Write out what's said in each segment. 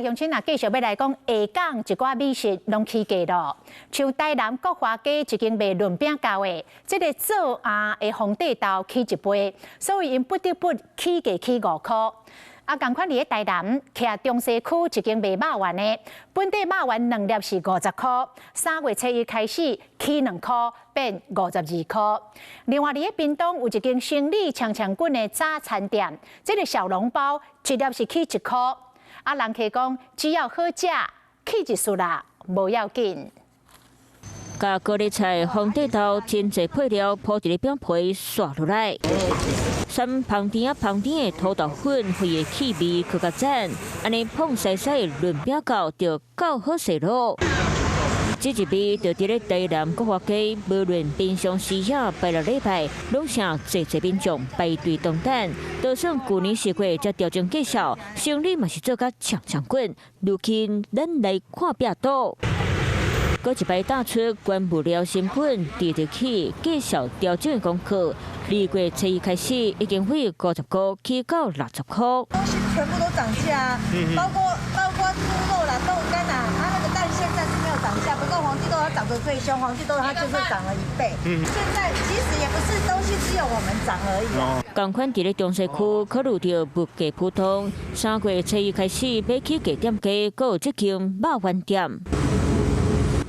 乡亲啊，继续要来讲下港一寡美食拢起价咯，像台南国华街一间卖润饼糕的，这个做鸭的红地豆起一杯，所以因不得不起价起5块。啊，同款伫咧台南徛中西区一间卖肉丸的，本地肉丸2粒是50块，3月初1开始起2块，变52块。另外伫咧屏东有一间生理强滚的早餐店，这个小笼包1粒是起1块。啊，人客讲只要好食，起一束啦，无要紧。甲高丽菜、红地豆真侪配料铺伫咧饼皮刷落来，三旁边的土豆粉配的气味更加赞，安尼碰细细润饼糕就够好食咯。这一味就伫咧台南国华街，无论平常时也拜6礼拜，拢成侪民众排队等等。就算去年4月才调整介绍，生理嘛是做甲强滚。如今咱来看壁倒。搁一摆打出关物料成本直直起介绍调整的功课，2月初1开始已经会50块起到60块。东西全部都涨价，包括猪肉啦、豆干啦，它那个蛋现在是没有涨价，不过黄金豆它涨得最凶，黄金豆它就是涨了1倍。现在其实也不是东西只有我们涨而已啊。同款伫咧中西区考虑到物价普通，3月初1开始要起价店家，搁有这间肉丸店。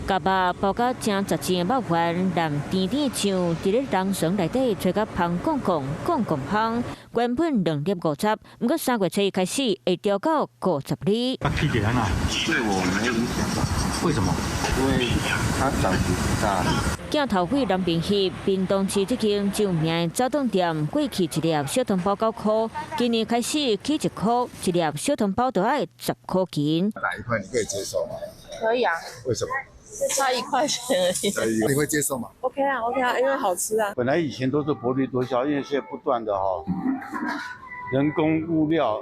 甲肉包甲正10钱的肉丸，蓝甜甜酱伫咧人绳内底吹甲香香，原本2粒50，不过3月初1开始会调到52。它起价啊？对我没影响吧？为什么？因为它涨幅不大。镜头会南平溪屏东市这间有名的早顿店，过去1粒小笼包9块，今年开始起1块，1粒小笼包就要10块钱。哪一块你可以接受吗？可以啊，为什么？差1块钱而已。你会接受吗 OK 啊，因为好吃啊。本来以前都是薄利多销，因为现在不断的人工物料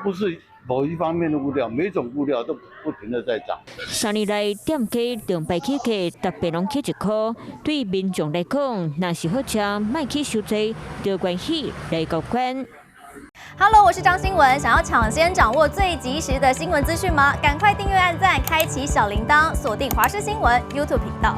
不是某一方面的物料，每种物料都不停的在涨。3年来，店家2摆起价，特别拢起1块。对民众来讲，若是好吃，卖起收济，就关系来高关。Hello， 我是张新文。想要抢先掌握最及时的新闻资讯吗？赶快订阅、按赞、开启小铃铛，锁定华视新闻 YouTube 频道。